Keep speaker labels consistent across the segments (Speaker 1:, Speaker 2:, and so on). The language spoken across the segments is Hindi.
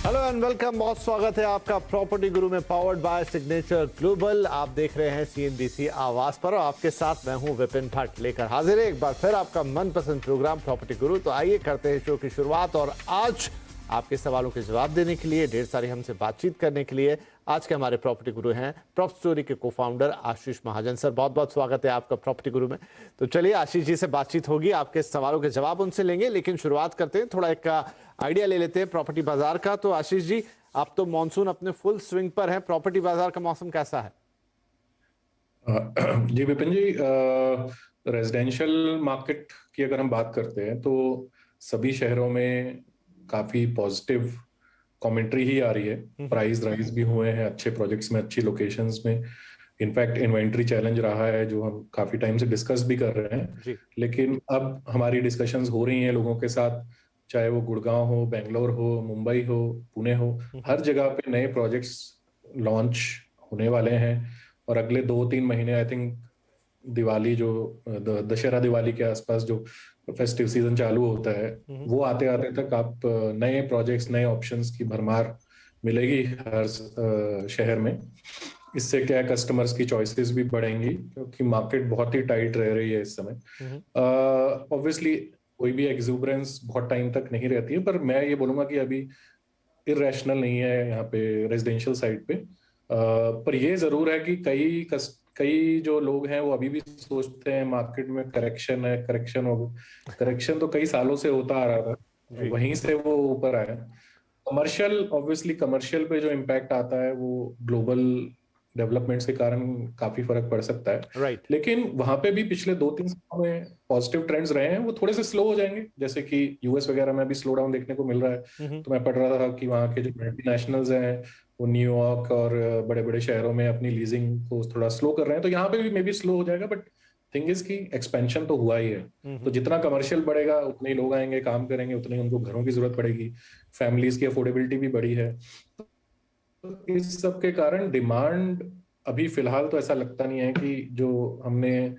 Speaker 1: हेलो एंड वेलकम, बहुत स्वागत है आपका प्रॉपर्टी गुरु में, पावर्ड बाय सिग्नेचर ग्लोबल। आप देख रहे हैं CNBC आवाज पर और आपके साथ मैं हूं विपिन भट्ट, लेकर हाजिर है एक बार फिर आपका मनपसंद प्रोग्राम प्रॉपर्टी गुरु। तो आइए करते हैं शो की शुरुआत। और आज आपके सवालों के जवाब देने के लिए, ढेर सारी हमसे बातचीत करने के लिए आज के हमारे प्रॉपर्टी गुरु हैं प्रॉप स्टोरी के को-फाउंडर आशीष महाजन सर। बहुत बहुत स्वागत है आपका प्रॉपर्टी गुरु में। तो चलिए आशीष जी से बातचीत होगी, आपके सवालों के जवाब उनसे लेंगे, लेकिन शुरुआत करते हैं, थोड़ा एक आइडिया ले लेते हैं प्रॉपर्टी बाजार का। तो आशीष जी, आप तो मॉनसून अपने फुल स्विंग पर है, प्रॉपर्टी बाजार का मौसम कैसा है?
Speaker 2: जी विपिन जी, रेजिडेंशियल मार्केट की अगर हम बात करते हैं तो सभी शहरों में काफी पॉजिटिव कमेंट्री ही आ रही है। प्राइस राइज भी हुए हैं अच्छे प्रोजेक्ट्स में, अच्छी लोकेशंस में। इनफैक्ट इन्वेंट्री चैलेंज रहा है जो हम काफी टाइम से डिस्कस भी कर रहे हैं
Speaker 1: जी।
Speaker 2: लेकिन अब हमारी डिस्कशंस हो रही हैं लोगों के साथ, चाहे वो गुड़गांव हो, बेंगलोर हो, मुंबई हो, पुणे हो, हर जगह पे नए प्रोजेक्ट्स लॉन्च होने वाले हैं। और अगले 2-3 महीने आई थिंक दिवाली जो दशहरा दिवाली के आसपास जो फेस्टिव सीजन चालू होता है वो आते आते तक आप नए प्रोजेक्ट्स, नए ऑप्शंस की भरमार मिलेगी हर शहर में। इससे क्या है, कस्टमर्स की चॉइसेस भी बढ़ेंगी क्योंकि मार्केट बहुत ही टाइट रह रही है इस समय। ऑब्वियसली कोई भी एक्सुबरेंस बहुत टाइम तक नहीं रहती है, पर मैं ये बोलूंगा कि अभी इरेशनल नहीं है यहाँ पे रेजिडेंशियल साइड पे। पर ये जरूर है कि कई जो लोग हैं वो अभी भी सोचते हैं मार्केट में करेक्शन है, करेक्शन होगा। करेक्शन तो कई सालों से होता आ रहा था, वहीं से वो ऊपर आया। कमर्शियल, ऑब्वियसली कमर्शियल पे जो इम्पैक्ट आता है वो ग्लोबल डेवलपमेंट्स के कारण काफी फर्क पड़ सकता है।
Speaker 1: राइट।
Speaker 2: लेकिन वहां पे भी पिछले 2-3 सालों में पॉजिटिव ट्रेंड्स रहे हैं, वो थोड़े से स्लो हो जाएंगे। जैसे कि यूएस वगैरह में भी स्लो डाउन देखने को मिल रहा है। तो मैं पढ़ रहा था कि वहाँ के जो मल्टीनेशनल्स हैं वो न्यूयॉर्क और बड़े बड़े शहरों में अपनी लीजिंग को थोड़ा स्लो कर रहे हैं। तो यहाँ पे भी मे बी स्लो हो जाएगा, बट थिंग इज की एक्सपेंशन तो हुआ ही है। तो जितना कमर्शियल बढ़ेगा उतने ही लोग आएंगे, काम करेंगे, उतने ही उनको घरों की जरूरत पड़ेगी, फैमिलीज की अफोर्डेबिलिटी भी बढ़ी है। तो इस सब के कारण डिमांड अभी फिलहाल तो ऐसा लगता नहीं है कि जो हमने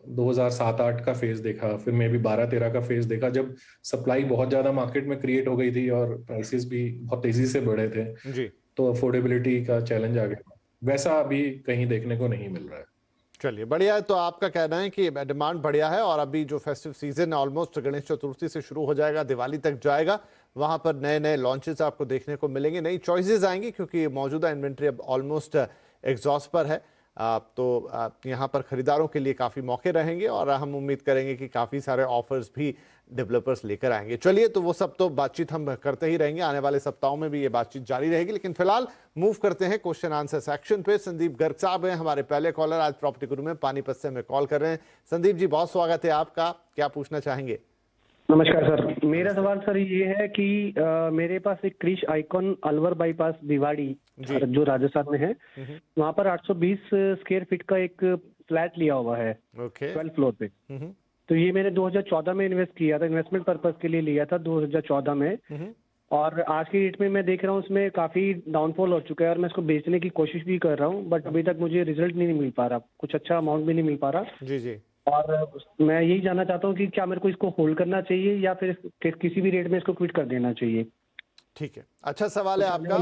Speaker 2: 2007-8 का फेज देखा, फिर मे भी 12-13 का फेज देखा जब सप्लाई बहुत ज्यादा मार्केट में क्रिएट हो गई थी और प्राइसेस भी बहुत तेजी से बढ़े थे,
Speaker 1: जी।
Speaker 2: तो अफोर्डेबिलिटी का चैलेंज आ गया। वैसा अभी कहीं देखने को नहीं मिल रहा है।
Speaker 1: चलिए बढ़िया है। तो आपका कहना है कि डिमांड बढ़िया है और अभी जो फेस्टिव सीजन है ऑलमोस्ट गणेश चतुर्थी से शुरू हो जाएगा, दिवाली तक जाएगा, वहां पर नए नए लॉन्चेस आपको देखने को मिलेंगे, नई चॉइसेस आएंगी क्योंकि मौजूदा इन्वेंट्री अब ऑलमोस्ट एग्जॉस्ट पर है। तो यहाँ पर खरीदारों के लिए काफ़ी मौके रहेंगे और हम उम्मीद करेंगे कि काफ़ी सारे ऑफर्स भी डेवलपर्स लेकर आएंगे। चलिए, तो वो सब तो बातचीत हम करते ही रहेंगे, आने वाले सप्ताहों में भी ये बातचीत जारी रहेगी, लेकिन फिलहाल मूव करते हैं क्वेश्चन आंसर सेक्शन पे। संदीप गर्ग साहब हैं हमारे पहले कॉलर आज प्रॉपर्टी गुरु में, पानीपत से हमें कॉल कर रहे हैं। संदीप जी, बहुत स्वागत है आपका, क्या पूछना चाहेंगे?
Speaker 3: नमस्कार सर, मेरा सवाल सर ये है कि मेरे पास एक क्रिश आइकॉन अलवर बाईपास भिवाड़ी जो राजस्थान में है, वहाँ पर 820 स्क्वायर फीट का एक फ्लैट लिया हुआ है 12 फ्लोर पे। तो ये मैंने 2014 में इन्वेस्ट किया था, इन्वेस्टमेंट पर्पस के लिए लिया था 2014 में। और आज की डेट में मैं देख रहा हूँ उसमें काफी डाउनफॉल हो चुका है और मैं इसको बेचने की कोशिश भी कर रहा हूँ, बट अभी तक मुझे रिजल्ट नहीं मिल पा रहा, कुछ अच्छा अमाउंट भी नहीं मिल पा रहा।
Speaker 1: जी जी।
Speaker 3: और मैं यही जानना चाहता हूँ कि क्या मेरे को इसको होल्ड करना चाहिए या फिर किसी भी रेट में इसको क्विट कर देना चाहिए।
Speaker 1: ठीक है, अच्छा सवाल है आपका।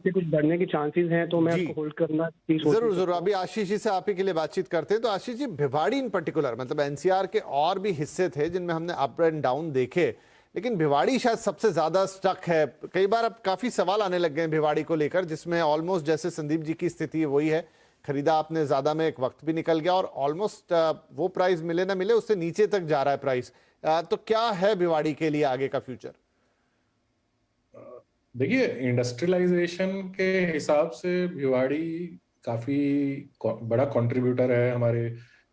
Speaker 3: कुछ बढ़ने के चांसेस हैं तो मैं इसको होल्ड करना
Speaker 1: जरूर जरूर। अभी आशीष जी से आप ही के लिए बातचीत करते हैं। तो आशीष जी, भिवाड़ी इन पर्टिकुलर, मतलब एनसीआर के और भी हिस्से थे जिनमें हमने अप एंड डाउन देखे, लेकिन भिवाड़ी शायद सबसे ज्यादा स्टक है। कई बार अब काफी सवाल आने लग गए हैं भिवाड़ी को लेकर, जिसमें ऑलमोस्ट जैसे संदीप जी की स्थिति वही है, खरीदा आपने ज्यादा में, एक वक्त भी निकल गया और ऑलमोस्ट वो प्राइस मिले ना मिले उससे नीचे तक जा रहा है प्राइस। तो क्या है भिवाड़ी के लिए आगे का फ्यूचर?
Speaker 2: देखिए, इंडस्ट्रियलाइजेशन के हिसाब से भिवाड़ी काफी बड़ा कंट्रीब्यूटर है हमारे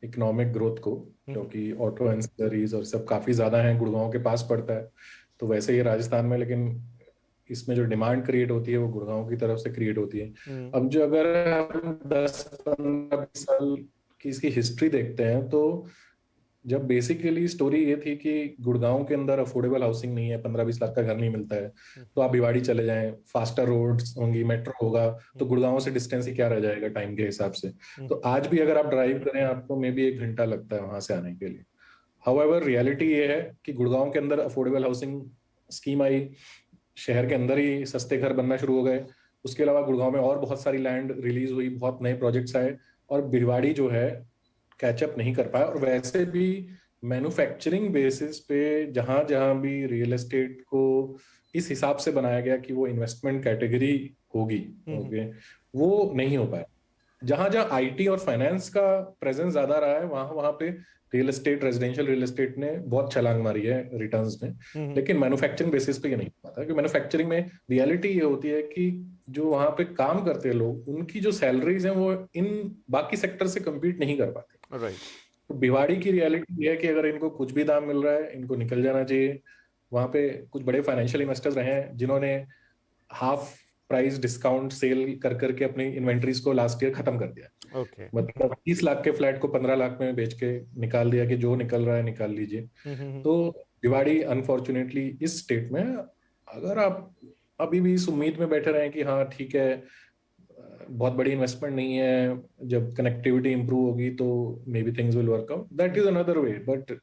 Speaker 2: इकोनॉमिक ग्रोथ को, क्योंकि ऑटो एंसिलरीज और सब काफी ज्यादा हैं, गुड़गांव के पास पड़ता है। तो वैसे ही राजस्थान में, लेकिन इसमें जो डिमांड क्रिएट होती है वो गुड़गांव की तरफ से क्रिएट होती है। अब जो अगर हम 10-15 साल की इसकी हिस्ट्री देखते हैं तो जब बेसिकली स्टोरी ये थी कि गुड़गांव के अंदर अफोर्डेबल हाउसिंग नहीं है, 15-20 लाख का घर नहीं मिलता है, तो आप भिवाड़ी चले जाएं, फास्टर रोड्स होंगी, मेट्रो होगा, तो गुड़गांव से डिस्टेंस ही क्या रह जाएगा टाइम के हिसाब से। तो आज भी अगर आप ड्राइव करें आपको मे बी 1 घंटा लगता है वहां से आने के लिए। हाउएवर रियलिटी ये है कि गुड़गांव के अंदर अफोर्डेबल हाउसिंग स्कीम आई, शहर के अंदर ही सस्ते घर बनना शुरू हो गए। उसके अलावा गुड़गांव में और बहुत सारी लैंड रिलीज हुई, बहुत नए प्रोजेक्ट्स आए, और भिवाड़ी जो है कैचअप नहीं कर पाया। और वैसे भी मैन्युफैक्चरिंग बेसिस पे जहां जहां भी रियल एस्टेट को इस हिसाब से बनाया गया कि वो इन्वेस्टमेंट कैटेगरी होगी, ओके, वो नहीं हो पाया। जहां जहां आईटी और फाइनेंस का प्रेजेंस ज्यादा रहा है, वहां वहां पे real estate, residential real estate ने बहुत छलांग मारी है रिटर्न्स में। लेकिन मैन्युफैक्चरिंग बेसिस पे ये नहीं पाता, क्योंकि मैन्युफैक्चरिंग में रियलिटी ये होती है कि जो वहां पे काम करते हैं लोग, उनकी जो सैलरीज हैं वो इन बाकी सेक्टर से कम्पीट नहीं कर पाते।
Speaker 1: राइट।
Speaker 2: तो भिवाड़ी की रियलिटी ये है कि अगर इनको कुछ भी दाम मिल रहा है, इनको निकल जाना चाहिए। वहां पे कुछ बड़े फाइनेंशियल इन्वेस्टर्स रहे हैं जिन्होंने हाफ प्राइस डिस्काउंट सेल कर करके अपनी इन्वेंट्रीज को लास्ट ईयर खत्म कर दिया।
Speaker 1: ओके।
Speaker 2: मतलब 30 लाख के फ्लैट को 15 लाख में बेच के निकाल दिया कि जो निकल रहा है निकाल लीजिए। तो भिवाड़ी अनफॉर्चुनेटली इस स्टेट में, अगर आप अभी भी इस उम्मीद में बैठे रहे कि हाँ ठीक है, बहुत बड़ी इन्वेस्टमेंट नहीं है, जब कनेक्टिविटी इंप्रूव होगी तो may be things will work out, that is another way, but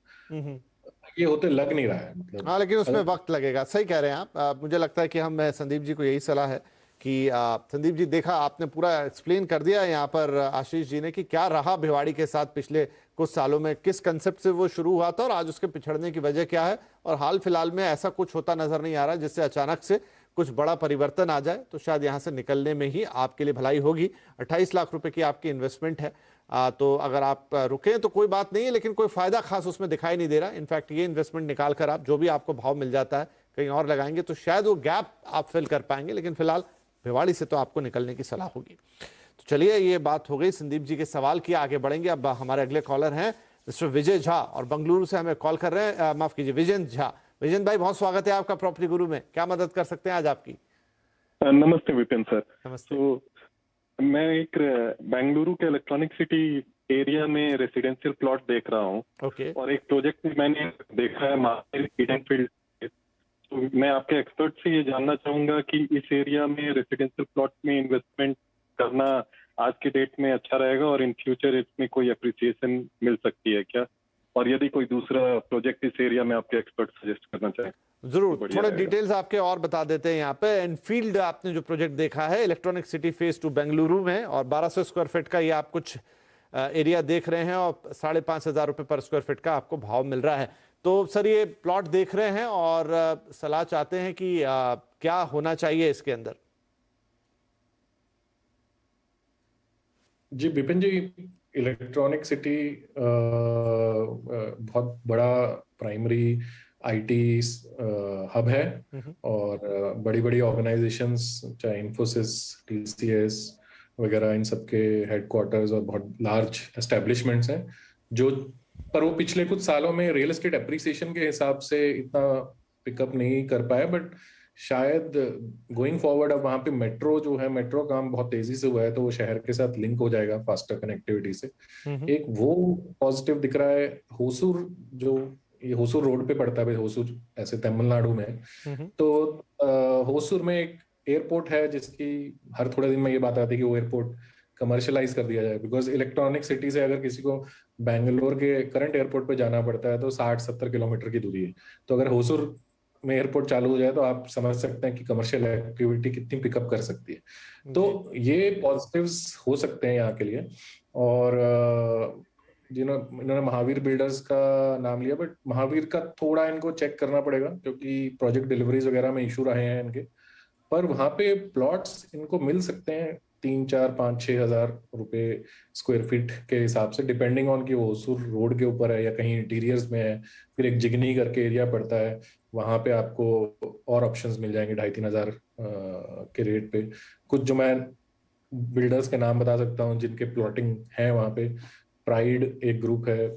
Speaker 2: ये होते लग नहीं रहा है। मतलब
Speaker 1: हाँ, लेकिन उसमें वक्त लगेगा। सही कह रहे हैं आप। मुझे लगता है कि हम संदीप जी को यही सलाह है कि संदीप जी, देखा आपने पूरा एक्सप्लेन कर दिया यहाँ पर आशीष जी ने कि क्या रहा भिवाड़ी के साथ पिछले कुछ सालों में, किस कंसेप्ट से वो शुरू हुआ था और आज उसके पिछड़ने की वजह क्या है, और हाल फिलहाल में ऐसा कुछ होता नजर नहीं आ रहा जिससे अचानक से कुछ बड़ा परिवर्तन आ जाए। तो शायद यहाँ से निकलने में ही आपके लिए भलाई होगी। 28 लाख रुपए की आपकी इन्वेस्टमेंट है, तो अगर आप रुकें तो कोई बात नहीं है, लेकिन कोई फायदा खास उसमें दिखाई नहीं दे रहा। इनफैक्ट ये इन्वेस्टमेंट निकाल कर आप जो भी आपको भाव मिल जाता है कहीं और लगाएंगे तो शायद वो गैप आप फिल कर पाएंगे, लेकिन फिलहाल भिवाड़ी से तो आपको निकलने की सलाह होगी। तो चलिए, ये बात हो गई संदीप जी के सवाल की। आगे बढ़ेंगे। अब हमारे अगले कॉलर हैं मिस्टर विजय झा, और बेंगलुरु से हमें कॉल कर रहे हैं, माफ कीजिए, विजेंद्र झा। विजेंद्र भाई, बहुत स्वागत है आपका प्रॉपर्टी गुरु में। क्या मदद कर सकते हैं आज आपकी?
Speaker 4: नमस्ते विपिन सर।
Speaker 1: नमस्ते।
Speaker 4: तो मैं एक बेंगलुरु के इलेक्ट्रॉनिक सिटी एरिया में रेसिडेंशियल प्लॉट देख रहा हूँ।
Speaker 1: ओके।
Speaker 4: और एक प्रोजेक्ट भी मैंने देखा है महावीर ईडन फील्ड। तो मैं आपके एक्सपर्ट से ये जानना चाहूंगा कि इस एरिया में रेसिडेंशियल प्लॉट में इन्वेस्टमेंट करना आज के डेट में अच्छा रहेगा, और इन फ्यूचर इसमें कोई अप्रिसिएशन मिल सकती है क्या? और यदि कोई दूसरा प्रोजेक्ट इस एरिया में आपके एक्सपर्ट सजेस्ट करना चाहें?
Speaker 1: जरूर, थोड़े डिटेल्स आपके और बता देते हैं। यहाँ पे एनफील्ड आपने जो प्रोजेक्ट देखा है इलेक्ट्रॉनिक सिटी फेज 2 बेंगलुरु में, और 1200 स्क्वायर फीट का ये आप कुछ एरिया देख रहे हैं, और 5,500 रुपए पर स्क्वायर फीट का आपको भाव मिल रहा है। तो सर, ये प्लॉट देख रहे हैं और सलाह चाहते हैं कि क्या होना चाहिए इसके अंदर?
Speaker 2: जी बिपिन जी, इलेक्ट्रॉनिक सिटी बहुत बड़ा प्राइमरी आईटी हब है, और बड़ी बड़ी ऑर्गेनाइजेशंस, चाहे इन्फोसिस, टीसीएस वगैरह, इन सब के हेडक्वार्टर्स और बहुत लार्ज एस्टेब्लिशमेंट्स हैं जो, पर वो पिछले कुछ सालों में रियल एस्टेट एप्रिसिएशन के हिसाब से इतना पिकअप नहीं कर पाया। बट शायद गोइंग फॉरवर्ड अब वहां पे मेट्रो जो है, मेट्रो काम बहुत तेजी से हुआ है, तो वो शहर के साथ लिंक हो जाएगा फास्टर कनेक्टिविटी से। एक वो पॉजिटिव दिख रहा है। होसूर, जो ये होसूर रोड पे पड़ता है, होसूर ऐसे तमिलनाडु में, तो होसूर में एक एयरपोर्ट है जिसकी हर थोड़े दिन में ये बात आती है कि वो एयरपोर्ट कमर्शियलाइज कर दिया जाए। बिकॉज इलेक्ट्रॉनिक सिटी से अगर किसी को बैंगलोर के करंट एयरपोर्ट पे जाना पड़ता है तो 60-70 किलोमीटर की दूरी है। तो अगर होसूर में एयरपोर्ट चालू हो जाए तो आप समझ सकते हैं कि कमर्शियल एक्टिविटी कितनी पिकअप कर सकती है। तो ये पॉजिटिव्स हो सकते हैं यहाँ के लिए। और इन्होंने महावीर बिल्डर्स का नाम लिया, बट महावीर का थोड़ा इनको चेक करना पड़ेगा, क्योंकि प्रोजेक्ट डिलीवरीज वगैरह में इशू रहे हैं इनके। पर वहां पे प्लॉट्स इनको मिल सकते हैं 3-4-5-6 हजार रुपए स्क्वायर फीट के हिसाब से, डिपेंडिंग ऑन कि वो होसूर रोड के ऊपर है या कहीं इंटीरियर्स में है। फिर एक जिगनी करके एरिया पड़ता है, वहां पे आपको और ऑप्शंस मिल जाएंगे 2,500-3 हजार के रेट पे। कुछ जो मैं बिल्डर्स के नाम बता सकता हूँ जिनके प्लॉटिंग है वहां पे, प्राइड एक ग्रुप है,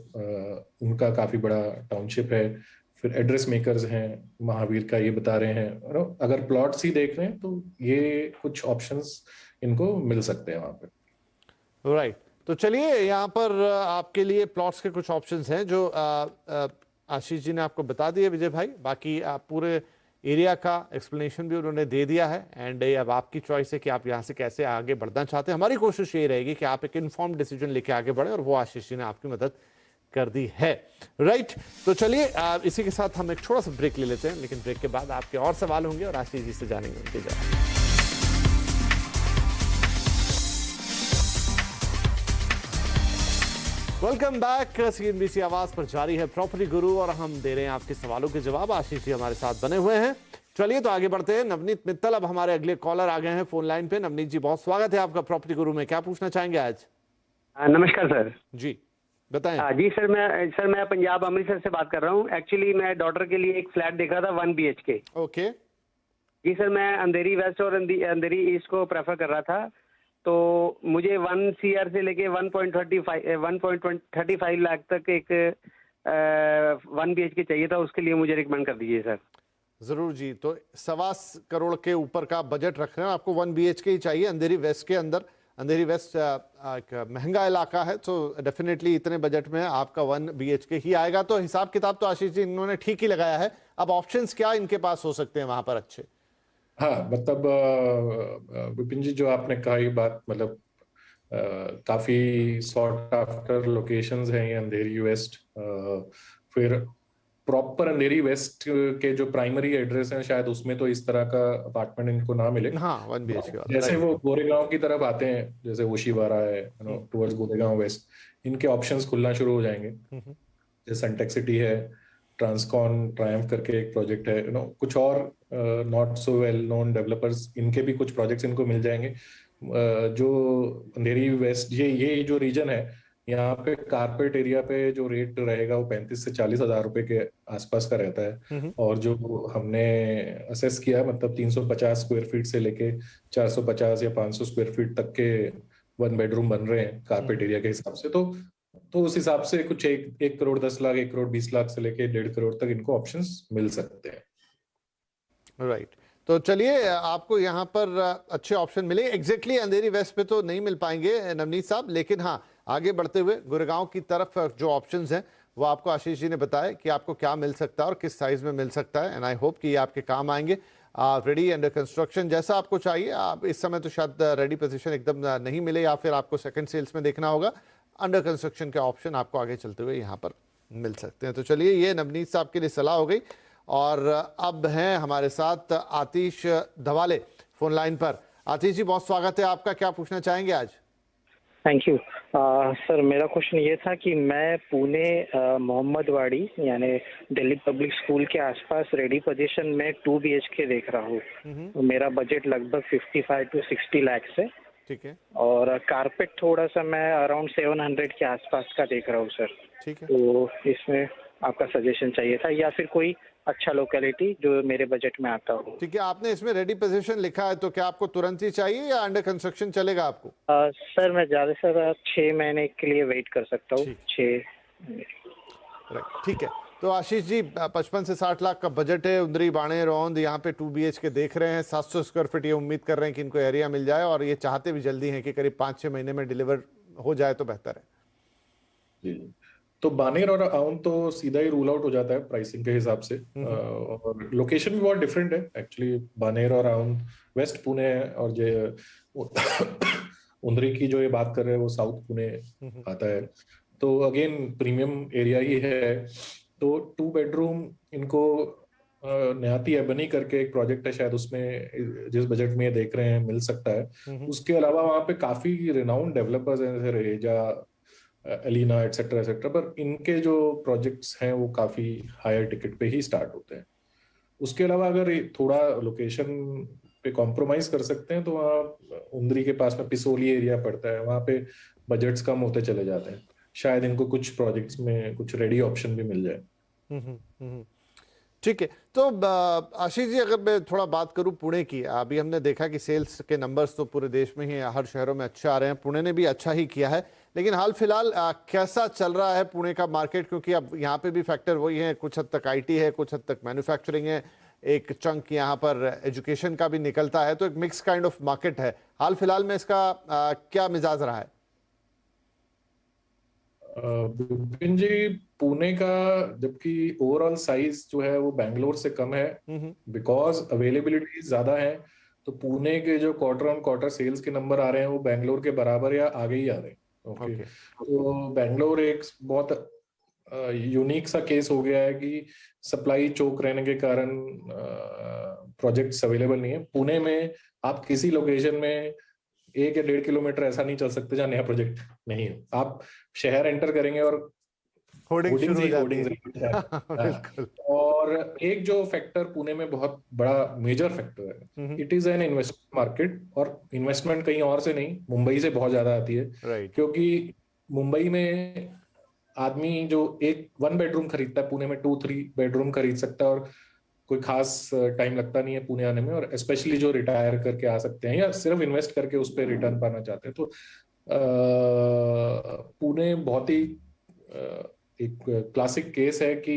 Speaker 2: उनका काफी बड़ा टाउनशिप है। फिर एड्रेस मेकर्स हैं महावीर का, ये बता रहे हैं। अगर प्लॉट्स ही देख रहे हैं तो ये कुछ ऑप्शंस इनको मिल सकते हैं वहां पे।
Speaker 1: राइट। तो चलिए, यहाँ पर आपके लिए प्लॉट्स के कुछ ऑप्शंस हैं जो आशीष जी ने आपको बता दिए विजय भाई। बाकी आप पूरे एरिया का एक्सप्लेनेशन भी उन्होंने दे दिया है, एंड अब आपकी चॉइस है कि आप यहाँ से कैसे आगे बढ़ना चाहते हैं। हमारी कोशिश ये रहेगी कि आप एक इन्फॉर्म्ड डिसीजन लेके आगे बढ़े, और वो आशीष जी ने आपकी मदद कर दी है। राइट, तो चलिए इसी के साथ हम एक छोटा सा ब्रेक ले लेते हैं, लेकिन ब्रेक के बाद आपके और सवाल होंगे और आशीष जी से जानेंगे उनके जवाब। Welcome back. CNBC आवाज पर जारी है प्रॉपर्टी गुरु और हम दे रहे हैं आपके सवालों के जवाब। आशीष जी हमारे साथ बने हुए हैं। चलिए तो आगे बढ़ते हैं। नवनीत मित्तल अब हमारे अगले कॉलर आ गए हैं फोन लाइन पे। नवनीत जी बहुत स्वागत है आपका प्रॉपर्टी गुरु में। क्या पूछना चाहेंगे आज?
Speaker 3: नमस्कार सर
Speaker 1: जी बताएं।
Speaker 3: जी सर, मैं पंजाब अमृतसर से बात कर रहा हूँ। एक्चुअली मैं डॉटर के लिए एक फ्लैट देखा था 1 BHK।
Speaker 1: ओके
Speaker 3: जी सर, मैं अंधेरी वेस्ट और अंधेरी ईस्ट को प्रेफर कर रहा था। तो मुझे 1 CR से लेके 1.35 लाख तक एक 1 BHK चाहिए था। उसके लिए मुझे रिकमेंड कर दीजिए सर।
Speaker 1: जरूर जी। तो 1.25 करोड़ के ऊपर का बजट रख रहे हैं, आपको 1 BHK ही चाहिए अंधेरी वेस्ट के अंदर। अंधेरी वेस्ट एक महंगा इलाका है, तो डेफिनेटली इतने बजट में आपका 1 BHK ही आएगा। तो हिसाब किताब तो आशीष जी इन्होंने ठीक ही लगाया है। अब ऑप्शंस क्या इनके पास हो सकते हैं वहां पर अच्छे?
Speaker 2: हाँ, मतलब विपिन जी जो आपने कहा ये बात, मतलब काफी सॉर्ट आफ्टर लोकेशंस हैं ये अंधेरी वेस्ट। फिर प्रॉपर अंधेरी वेस्ट के जो प्राइमरी एड्रेस हैं शायद उसमें तो इस तरह का अपार्टमेंट इनको ना मिले।
Speaker 1: हाँ 1 BHK
Speaker 2: जैसे वो गोरेगांव की तरफ आते हैं, जैसे ओशीवारा है टुवर्ड्स गोरेगांव वेस्ट, इनके ऑप्शंस खुलना शुरू हो जाएंगे। जैसे सनटेक सिटी है, ट्रांसकॉन ट्रायम्फ करके एक प्रोजेक्ट है, कुछ और not so well known developers, इनके भी कुछ प्रोजेक्ट्स इनको मिल जाएंगे। जो अंधेरी वेस्ट ये जो रीजन है, यहाँ पे कारपेट एरिया पे जो रेट रहेगा वो 35 से 40 हजार रुपए के आसपास का रहता है। और जो हमने असेस किया, मतलब 350 स्क्वायर फीट से लेके 450 या 500 स्क्वायर फीट तक के 1 बेडरूम बन रहे हैं कारपेट एरिया के हिसाब से। तो उस हिसाब से कुछ 1 करोड़ 10 लाख, 1 करोड़ 20 लाख से लेके 1.5 करोड़ तक इनको ऑप्शंस मिल सकते हैं।
Speaker 1: राइट, तो चलिए आपको यहाँ पर अच्छे ऑप्शन मिले। एग्जैक्टली अंधेरी वेस्ट पे तो नहीं मिल पाएंगे नवनीत साहब, लेकिन हाँ आगे बढ़ते हुए गुड़गांव की तरफ जो ऑप्शंस हैं वो आपको आशीष जी ने बताया कि आपको क्या मिल सकता है और किस साइज में मिल सकता है। एंड आई होप कि ये आपके काम आएंगे। रेडी अंडर कंस्ट्रक्शन जैसा आपको चाहिए। आप इस समय तो शायद रेडी पोजीशन एकदम नहीं मिले, या फिर आपको सेकंड सेल्स में देखना होगा। अंडर कंस्ट्रक्शन के ऑप्शन आपको आगे चलते हुए यहाँ पर मिल सकते हैं। तो चलिए ये नवनीत साहब के लिए सलाह हो गई। और अब हैं हमारे साथ आतिश धवाले फोन लाइन पर। आतिश जी बहुत स्वागत है आपका। क्या पूछना चाहेंगे आज?
Speaker 5: Thank you sir. मेरा क्वेश्चन ये था कि मैं पुणे मोहम्मदवाड़ी यानी दिल्ली पब्लिक स्कूल के आसपास रेडी पोजीशन में 2 BHK देख रहा हूँ। मेरा बजट लगभग 55 to 60 लाख है।
Speaker 1: ठीक है।
Speaker 5: और कारपेट थोड़ा सा मैं अराउंड 700 के आसपास का देख रहा हूँ सर।
Speaker 1: ठीक है।
Speaker 5: तो इसमें आपका सजेशन चाहिए था, या फिर कोई अच्छा लोकेलिटी जो मेरे बजट में आता हो।
Speaker 1: ठीक है, आपने इसमें रेडी पोजीशन लिखा है, तो क्या आपको तुरंत ही चाहिए या अंडर कंस्ट्रक्शन चलेगा आपको?
Speaker 5: सर मैं ज्यादा से ज्यादा 6 महीने के लिए वेट कर सकता हूँ। 6।
Speaker 1: राइट, ठीक है। तो आशीष जी 55 से 60 लाख का बजट है। उंदरी बाणे रौंद यहाँ पे 2 BHK देख रहे हैं। 700 स्क्वायर फीट ये उम्मीद कर रहे हैं कि इनको एरिया मिल जाए, और ये चाहते भी जल्दी हैं कि करीब 5-6 महीने में डिलीवर हो जाए तो बेहतर है।
Speaker 2: जी, तो बानेर और आउन तो सीधा ही रूल आउट हो जाता है प्राइसिंग के हिसाब से। और लोकेशन भी बहुत डिफरेंट है एक्चुअली। बानेर और आउन वेस्ट पुणे है, और जो उंदरी की जो ये बात कर रहे हैं वो साउथ पुणे आता है। तो अगेन प्रीमियम एरिया ही है। तो 2 बेडरूम इनको न्याती है बनी करके एक प्रोजेक्ट है, शायद उसमें जिस बजट में ये देख रहे हैं मिल सकता है। उसके अलावा वहाँ पे काफी रिनाउंड डेवलपर्स हैं, जैसे रेजा, एलिना एटसेट्रा एटसेट्रा, पर इनके जो प्रोजेक्ट्स हैं वो काफी हायर टिकट पे ही स्टार्ट होते हैं। उसके अलावा अगर थोड़ा लोकेशन पे कॉम्प्रोमाइज कर सकते हैं तो वहाँ उंदरी के पास में पिसोली एरिया पड़ता है, वहाँ पे बजट्स कम होते चले जाते हैं। शायद इनको कुछ प्रोजेक्ट्स में कुछ रेडी ऑप्शन भी मिल जाए।
Speaker 1: ठीक है। तो आशीष जी अगर मैं थोड़ा बात करूं पुणे की, अभी हमने देखा कि सेल्स के नंबर्स तो पूरे देश में ही हर शहरों में अच्छे आ रहे हैं। पुणे ने भी अच्छा ही किया है, लेकिन हाल फिलहाल कैसा चल रहा है पुणे का मार्केट? क्योंकि अब यहाँ पे भी फैक्टर वही है, कुछ हद तक IT है, कुछ हद तक मैन्युफैक्चरिंग है, एक चंक यहाँ पर एजुकेशन का भी निकलता है, तो एक मिक्स काइंड ऑफ मार्केट है। हाल फिलहाल में इसका क्या मिजाज रहा है?
Speaker 2: विपिन जी, पुणे का जबकि ओवरऑल साइज जो है वो बैंगलोर से कम है, बिकॉज अवेलेबिलिटी ज्यादा है। तो पुणे के जो क्वार्टर ऑन क्वार्टर सेल्स के नंबर आ रहे हैं वो बैंगलोर के बराबर या आगे ही आ रहे हैं। ओके। तो बैंगलोर एक बहुत यूनिक सा केस हो गया है कि सप्लाई चोक रहने के कारण प्रोजेक्ट्स अवेलेबल नहीं है। पुणे में आप किसी लोकेशन में 1 या 1.5 किलोमीटर ऐसा नहीं चल सकते जहाँ नया प्रोजेक्ट नहीं है। आप शहर एंटर करेंगे और
Speaker 1: होर्डिंग शुरू हो जाती
Speaker 2: होर्डिंग्स
Speaker 1: है। बिल्कुल।
Speaker 2: और एक जो फैक्टर पुणे में बहुत बड़ा मेजर फैक्टर है, it is an investment market. और इन्वेस्टमेंट कहीं और से नहीं, मुंबई से बहुत ज्यादा आती है।
Speaker 1: राइट।
Speaker 2: क्योंकि मुंबई में आदमी जो एक 1 बेडरूम खरीदता है, पुणे में 2-3 बेडरूम खरीद सकता है, और कोई खास टाइम लगता नहीं है पुणे आने में। और स्पेशली जो रिटायर करके आ सकते हैं या सिर्फ इन्वेस्ट करके उस पर रिटर्न पाना चाहते हैं, तो पुणे बहुत ही एक क्लासिक केस है कि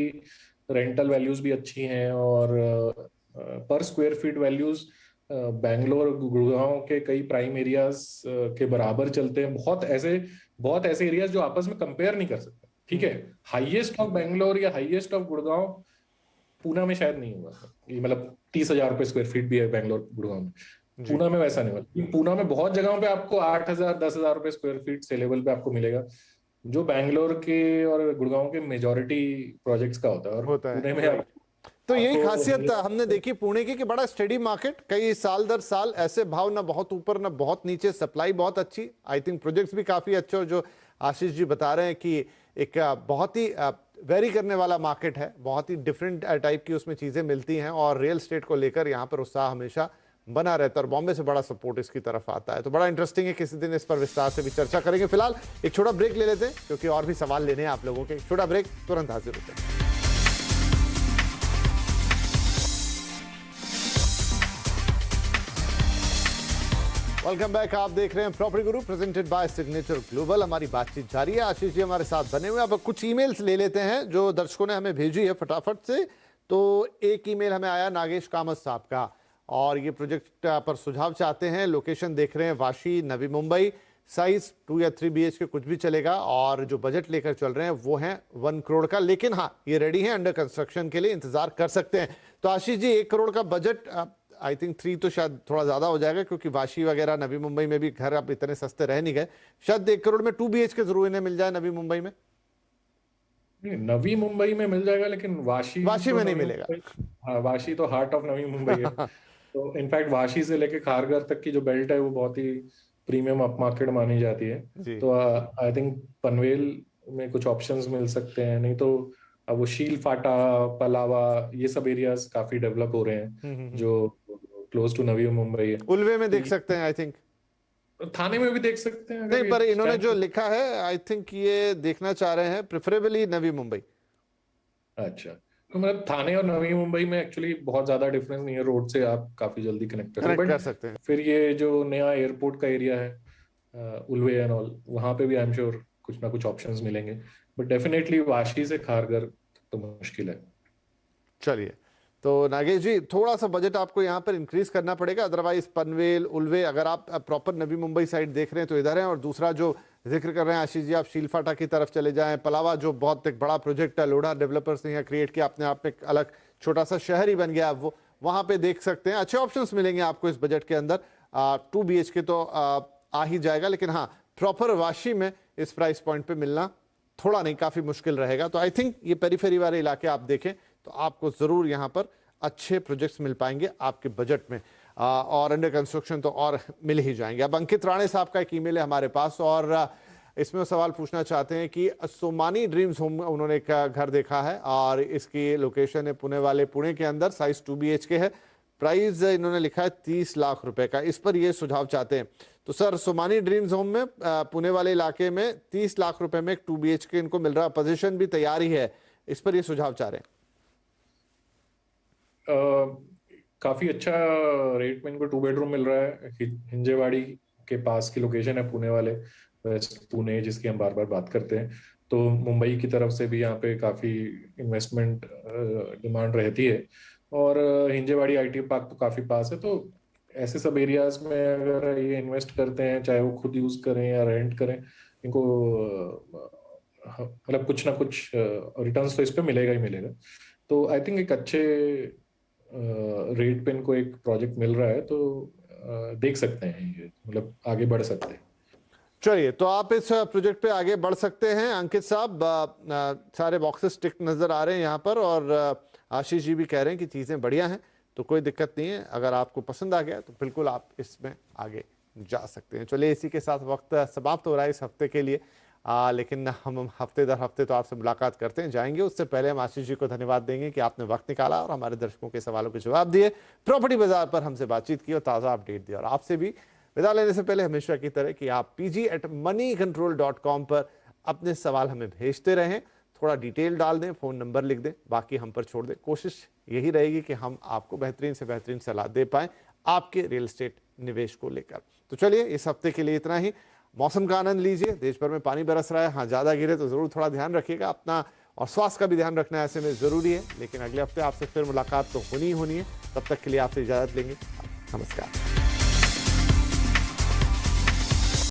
Speaker 2: रेंटल वैल्यूज भी अच्छी हैं, और पर square feet values Bangalore Gurgaon के कई प्राइम एरियाज के बराबर चलते हैं। बहुत ऐसे एरियाज जो आपस में कंपेयर नहीं कर सकते। ठीक है, हाईएस्ट ऑफ बैंगलोर या हाईएस्ट ऑफ गुड़गांव पूना में शायद नहीं होगा, मतलब 30,000 रुपए स्क्वायर फीट भी है बैंगलोर गुड़गांव में, पूना में वैसा नहीं होगा। पूना में बहुत जगहों पे आपको 8,000 10,000 रुपए स्क्वायर फीट से लेवल पे आपको मिलेगा, जो बैंगलोर के और गुड़गांव के मेजोरिटी प्रोजेक्ट्स का होता है। और पुणे में
Speaker 1: तो यही खासियत हमने देखी पुणे की कि बड़ा स्टेडी मार्केट, कई साल दर साल ऐसे भाव, ना बहुत ऊपर ना बहुत नीचे, सप्लाई बहुत अच्छी, आई थिंक प्रोजेक्ट्स भी काफी अच्छे। और जो आशीष जी बता रहे हैं कि एक बहुत ही वेरी करने वाला मार्केट है, बहुत ही डिफरेंट टाइप की उसमें चीजें मिलती हैं, और रियल एस्टेट को लेकर यहाँ पर उत्साह हमेशा बना रहता है, और बॉम्बे से बड़ा सपोर्ट इसकी तरफ आता है। तो बड़ा इंटरेस्टिंग है, किसी दिन इस पर विस्तार से भी चर्चा करेंगे। फिलहाल एक छोटा ब्रेक ले लेते हैं, क्योंकि और भी सवाल लेने हैं आप लोगों के। छोटा ब्रेक, तुरंत हाजिर होते हैं। Welcome back. आप देख रहे हैं property Guru presented by signature global. हमारी बातचीत जारी है, आशीष जी हमारे साथ बने हुए। अब कुछ ईमेल्स ले लेते हैं जो दर्शकों ने हमें भेजी है फटाफट से। तो एक ईमेल हमें आया नागेश कामत साहब का, और ये प्रोजेक्ट पर सुझाव चाहते हैं। लोकेशन देख रहे हैं वाशी, नवी मुंबई, साइज 2 या 3 BHK कुछ भी चलेगा, और जो बजट लेकर चल रहे हैं वो है 1 करोड़ का। लेकिन हाँ, ये रेडी है, अंडर कंस्ट्रक्शन के लिए इंतजार कर सकते हैं। तो आशीष जी, 1 करोड़ का बजट, आई थिंक 3 तो शायद थोड़ा ज्यादा हो जाएगा, क्योंकि वाशी वगैरह नवी मुंबई में भी घर अब इतने सस्ते रह नहीं गए। शायद 1 करोड़ में 2 BHK जरूर इन्हें मिल जाए नवी मुंबई में।
Speaker 2: नवी मुंबई में मिल जाएगा, लेकिन वाशी
Speaker 1: में नहीं मिलेगा।
Speaker 2: हाँ, वाशी तो हार्ट ऑफ नवी मुंबई है। तो इनफैक्ट वाशी से लेके खारघर तक की जो बेल्ट है वो बहुत ही प्रीमियम अप मार्केट मानी जाती है। तो आई थिंक पनवेल में कुछ ऑप्शंस मिल सकते हैं, नहीं तो अब वो शील फाटा, पलावा, ये सब एरियाज काफी डेवलप हो रहे हैं जो क्लोज टू नवी मुंबई है।
Speaker 1: उल्वे में देख सकते हैं, आई थिंक
Speaker 2: थाने में भी देख सकते हैं।
Speaker 1: नहीं, पर इन्होंने जो लिखा है, आई थिंक ये देखना चाह रहे हैं प्रेफरेबली नवी मुंबई।
Speaker 2: अच्छा, तो मतलब थाने और नवी मुंबई में एक्चुअली बहुत ज्यादा डिफरेंस नहीं है, रोड से आप काफी जल्दी कनेक्ट कर
Speaker 1: सकते हैं।
Speaker 2: फिर ये जो नया एयरपोर्ट का एरिया है उल्वे एंड ऑल, वहां पे भी आई एम श्योर कुछ ना कुछ ऑप्शंस मिलेंगे, बट डेफिनेटली वाशी से खारघर तो मुश्किल है।
Speaker 1: चलिए, तो नागेश जी थोड़ा सा बजट आपको यहाँ पर इंक्रीज करना पड़ेगा, अदरवाइज पनवेल, उल्वे, अगर आप प्रॉपर नवी मुंबई साइड देख रहे हैं तो इधर है। और दूसरा जो जिक्र कर रहे हैं आशीष जी, आप शीलफाटा की तरफ चले जाएं, पलावा जो बहुत एक बड़ा प्रोजेक्ट है, लोढ़ा डेवलपर्स ने यहाँ क्रिएट किया, अपने आप में एक अलग छोटा सा शहर ही बन गया, वो वहाँ पे देख सकते हैं। अच्छे ऑप्शंस मिलेंगे आपको इस बजट के अंदर। 2 BHK तो आ ही जाएगा, लेकिन हाँ, प्रॉपर वाशी में इस प्राइस पॉइंट पे मिलना थोड़ा नहीं, काफी मुश्किल रहेगा। तो आई थिंक ये पेरीफेरी वाले इलाके आप देखें तो आपको जरूर यहाँ पर अच्छे प्रोजेक्ट्स मिल पाएंगे आपके बजट में, और अंडर कंस्ट्रक्शन तो और मिल ही जाएंगे। अब अंकित राणे साहब का एक ईमेल है हमारे पास, और इसमें वो सवाल पूछना चाहते हैं कि सोमानी ड्रीम्स होम, उन्होंने एक घर देखा है, और इसकी लोकेशन है पुणे के अंदर, साइज 2 BHK है, प्राइस इन्होंने लिखा है 30 लाख रुपए का। इस पर ये सुझाव चाहते हैं। तो सर, सोमानी ड्रीम्स होम में पुणे वाले इलाके में 30 लाख रुपए में एक 2 BHK इनको मिल रहा, पोजीशन भी तैयार ही है, इस पर ये सुझाव चाह रहे हैं।
Speaker 2: काफी अच्छा रेट में इनको 2 बेडरूम मिल रहा है। हिंजेवाड़ी के पास की लोकेशन है पुणे वाले, वेस्ट पुणे जिसकी हम बार बार बात करते हैं। तो मुंबई की तरफ से भी यहाँ पे काफी इन्वेस्टमेंट डिमांड रहती है, और हिंजेवाड़ी IT पार्क तो काफी पास है। तो ऐसे सब एरियाज में अगर ये इन्वेस्ट करते हैं, चाहे वो खुद यूज करें या रेंट करें, इनको मतलब कुछ ना कुछ रिटर्न्स तो इस पे मिलेगा ही मिलेगा। तो आई थिंक एक अच्छे रेट पे इनको एक प्रोजेक्ट मिल रहा है, तो देख सकते हैं ये, मतलब आगे बढ़ सकते हैं।
Speaker 1: चलिए, तो आप इस प्रोजेक्ट पे आगे बढ़ सकते हैं। अंकित साहब, सारे बॉक्सेस टिक नजर आ रहे हैं यहाँ पर, और आशीष जी भी कह रहे हैं कि चीज़ें बढ़िया हैं, तो कोई दिक्कत नहीं है। अगर आपको पसंद आ गया तो बिल्कुल आप इसमें आगे जा सकते हैं। चलिए, इसी के साथ वक्त समाप्त हो रहा है इस हफ्ते के लिए, लेकिन हम हफ्ते दर हफ्ते तो आपसे मुलाकात करते हैं जाएंगे। उससे पहले हम आशीष जी को धन्यवाद देंगे कि आपने वक्त निकाला और हमारे दर्शकों के सवालों के जवाब दिए, प्रॉपर्टी बाजार पर हमसे बातचीत की और ताज़ा अपडेट दिया। और आपसे भी विदा लेने से पहले हमेशा की तरह कि आप pg@moneycontrol.com पर अपने सवाल हमें भेजते रहें, थोड़ा डिटेल डाल दें, फ़ोन नंबर लिख दें, बाकी हम पर छोड़ दें। कोशिश यही रहेगी कि हम आपको बेहतरीन से बेहतरीन सलाह दे पाएँ आपके रियल एस्टेट निवेश को लेकर। तो चलिए, इस हफ्ते के लिए इतना ही। मौसम का आनंद लीजिए। देश भर में पानी बरस रहा है, हाँ ज़्यादा गिरे तो ज़रूर थोड़ा ध्यान रखिएगा अपना, और स्वास्थ्य का भी ध्यान रखना ऐसे में ज़रूरी है। लेकिन अगले हफ्ते आपसे फिर मुलाकात तो होनी ही होनी है। तब तक के लिए आपसे इजाज़त लेंगे। नमस्कार।